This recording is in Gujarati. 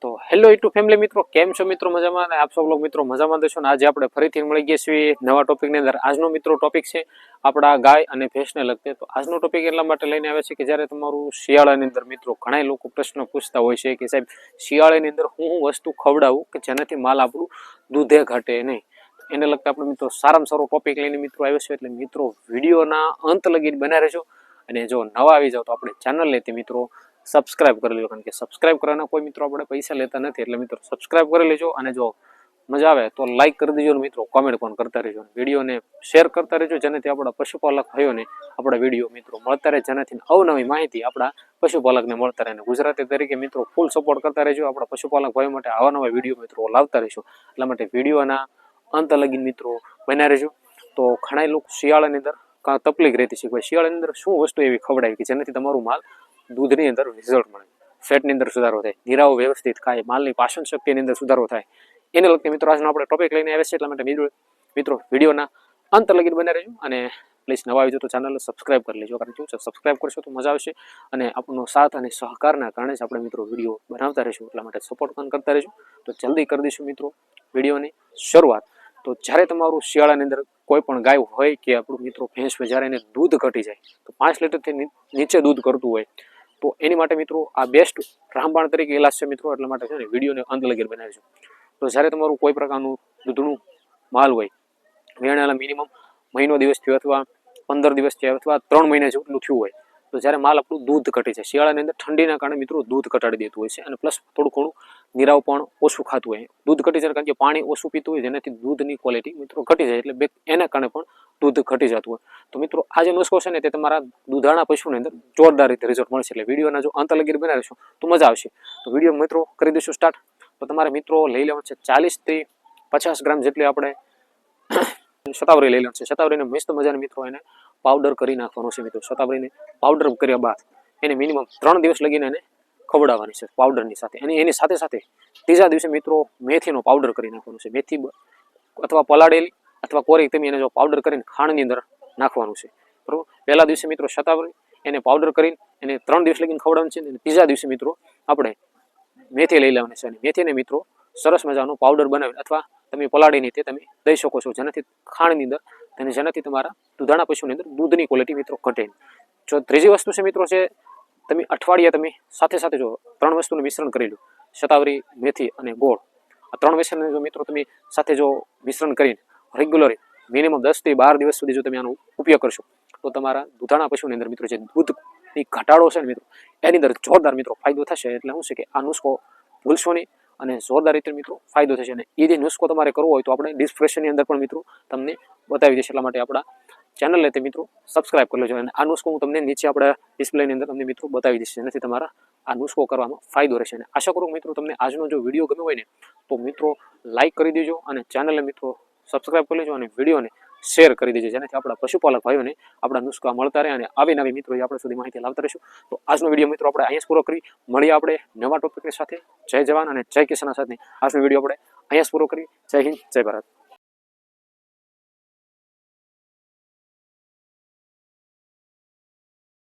તો હેલો યુટ્યુબ ફેમિલી મિત્રો, કેમ છો મિત્રો? મજામાં? અને આપ સૌ લોકો મિત્રો મજામાં દેશો ને આજે આપણે ફરીથી મળી ગયા છીએ નવા ટોપિકની અંદર. આજનો મિત્રો ટોપિક છે આપણા ગાય અને ભેંસને લગતે. તો આજનો ટોપિક એટલા માટે લઈને આવે છે કે જ્યારે તમારું શિયાળાની અંદર મિત્રો ઘણા લોકો પ્રશ્ન પૂછતા હોય છે કે સાહેબ શિયાળાની અંદર હું વસ્તુ ખવડાવું કે જેનાથી માલ આપણું દૂધે ઘટે નહીં. એને લગતા આપણે મિત્રો સારામાં સારો ટોપિક લઈને મિત્રો આવ્યો છે. એટલે મિત્રો વિડીયોના અંત લગીને બના રહેજો. અને જો નવા આવી જાવ તો આપણે ચેનલને તે મિત્રો સબસ્ક્રાઇબ કરી લેજો, કારણ કે સબસ્ક્રાઇબ કરવાના કોઈ મિત્રો આપણે પૈસા લેતા નથી. એટલે મિત્રો સબસ્ક્રાઇબ કરી લેજો અને જો મજા આવે તો લાઈક કરી દેજો મિત્રો, કોમેન્ટ પણ કરતા રહેજો, વિડીયોને શેર કરતા રહેજો, જેનાથી આપણા પશુપાલક ભાઈઓને આપણા વિડીયો મિત્રો મળતા રહે, જેનાથી અવનવી માહિતી આપણા પશુપાલકને મળતા રહે. અને ગુજરાતી તરીકે મિત્રો ફૂલ સપોર્ટ કરતા રહેજો. આપણા પશુપાલક ભાઈઓ માટે આવા નવા વિડીયો મિત્રો લાવતા રહીશું. એટલા માટે વિડીયોના અંત લગીને મિત્રો બન્યા રહેજો. તો ઘણા લોકો શિયાળાની અંદર તકલીફ રહેતી છે, ભાઈ શિયાળાની અંદર શું વસ્તુ એવી ખવડાવી કે જેનાથી તમારું માલ દૂધની અંદર રિઝલ્ટ મળે, ફેટની અંદર સુધારો થાય, નિરાવો વ્યવસ્થિત ખાય, માલની પાચન શક્તિની અંદર સુધારો થાય, એને લગતી મિત્રો આજનો આપણે ટોપિક લઈને આવે છે. એટલા માટે મિત્રો વિડીયોના અંત લગીને બને રહેજો. અને પ્લીઝ નવા આવી જાવ તો ચેનલને સબસ્ક્રાઇબ કરી લેજો, કારણ કે સબસ્ક્રાઇબ કરશો તો મજા આવશે અને આપણો સાથ અને સહકારના કારણે જ આપણે મિત્રો વિડીયો બનાવતા રહીશું. એટલા માટે સપોર્ટ પણ કરતા રહેજો. તો જલ્દી કરી દઈશું મિત્રો વિડીયોની શરૂઆત. તો જ્યારે તમારું શિયાળાની અંદર કોઈ પણ ગાય હોય કે આપણું મિત્રો ભેંસ હોય, જ્યારે એને દૂધ ઘટી જાય તો 5 લીટરથી નીચે દૂધ કરતું હોય તો એની માટે મિત્રો આ બેસ્ટ રામબાણ તરીકે ઇલાજ છે મિત્રો. એટલા માટે છે ને વિડીયોને અંત લગીને બનાવીશું. તો જ્યારે તમારું કોઈ પ્રકારનું દૂધનું માલ હોય, વેણેલા મિનિમમ મહિનો દિવસ થયો અથવા 15 દિવસ થયા અથવા 3 મહિના જેટલું થયું હોય, તો જ્યારે માલ આપણું દૂધ ઘટી જાય, શિયાળાની અંદર ઠંડીના કારણે મિત્રો દૂધ ઘટાડી દેતું હોય છે અને પ્લસ થોડું ઘણું નિરાવ પણ ઓછું ખાતું હોય, દૂધ ઘટી જાય કારણ કે પાણી ઓછું પીતું હોય, જેનાથી દૂધની ક્વોલિટી મિત્રો ઘટી જાય, એટલે એના કારણે પણ દૂધ ઘટી જતું હોય. તો મિત્રો આ જે નુસ્ખો છે ને તે તમારા દૂધાળા પશુની અંદર જોરદાર રીતે રિઝલ્ટ મળશે. એટલે વિડીયોના જો અંત લગીને બનાવીશું તો મજા આવશે. તો વિડીયો મિત્રો કરી દઈશું સ્ટાર્ટ. તો તમારે મિત્રો લઈ લેવાનું છે 40 થી 50 ગ્રામ જેટલી આપણે શતાવરી લઈ લેવાનું છે. શતાવરીને મસ્ત મજાને મિત્રો એને પાવડર કરી નાખવાનો છે મિત્રો. શતાવરીને પાવડર કર્યા બાદ એને મિનિમમ 3 દિવસ લગીને એને ખવડાવવાની છે પાવડરની સાથે. અને એની સાથે સાથે ત્રીજા દિવસે મિત્રો મેથીનો પાવડર કરી નાખવાનો છે. મેથી અથવા પલાળેલી અથવા કોરી તમે એને જો પાવડર કરીને ખાંડની અંદર નાખવાનું છે, બરોબર. પહેલા દિવસે મિત્રો શતાવરી એને પાવડર કરીને એને 3 દિવસ લગીને ખવડાવવાનું છે. અને ત્રીજા દિવસે મિત્રો આપણે મેથી લઈ લેવાની છે. અને મેથીને મિત્રો સરસ મજાનો પાવડર બનાવીને અથવા તમે પલાળીને તે તમે દઈ શકો છો, જેનાથી ખાંડની અંદર અને જેનાથી તમારા દૂધાળા પશુની અંદર દૂધની ક્વોલિટી મિત્રો ઘટે. જો ત્રીજી વસ્તુ છે મિત્રો છે તમે અઠવાડિયે તમે સાથે સાથે જો 3 વસ્તુનું મિશ્રણ કરી લો, શતાવરી, મેથી અને ગોળ, આ 3 મિશ્રણને જો મિત્રો તમે સાથે જો મિશ્રણ કરીને રેગ્યુલર મિનિમમ 10 થી 12 દિવસ સુધી જો તમે આનો ઉપયોગ કરશો તો તમારા દૂધાળા પશુની અંદર મિત્રો જે દૂધની ઘટાડો છે ને મિત્રો એની અંદર જોરદાર મિત્રો ફાયદો થશે. એટલે શું છે કે આ નુસ્ખો ભૂલશો નહીં અને જોરદાર રીતે મિત્રો ફાયદો થશે. અને એ જે નુસ્ખો તમારે કરવો હોય તો આપણે ડિસ્ક્રિપ્શનની અંદર પણ મિત્રો તમને બતાવી દઈશું. એટલા માટે આપણા ચેનલને તે મિત્રો સબસ્ક્રાઇબ કરી લેજો. અને આ નુસ્ખો હું તમને નીચે આપણા ડિસ્પ્લેની અંદર તમને મિત્રો બતાવી દઈશ, જેનાથી તમારા આ નુસ્ખો કરવામાં ફાયદો રહેશે. અને આશા કરું મિત્રો તમને આજનો જો વિડીયો ગમ્યો હોય ને તો મિત્રો લાઈક કરી દેજો અને ચેનલને મિત્રો સબસ્ક્રાઇબ કરી લેજો અને વિડીયોને શેર કરી દેજો, જેનાથી આપણા પશુપાલક ભાઈઓને આપણા નુસ્ખા મળતા રહે અને આવી નવી મિત્રો આપણે સુધી માહિતી લાવતા રહીશું. તો આજનો વિડીયો મિત્રો આપણે અહીંયા પૂરો કરી, મળીએ આપણે નવા ટોપિકની સાથે. જય જવાન અને જય કિસાન સાથે આજનો વિડીયો આપણે અહીંયા પૂરો કરી. જય હિન્દ, જય ભારત.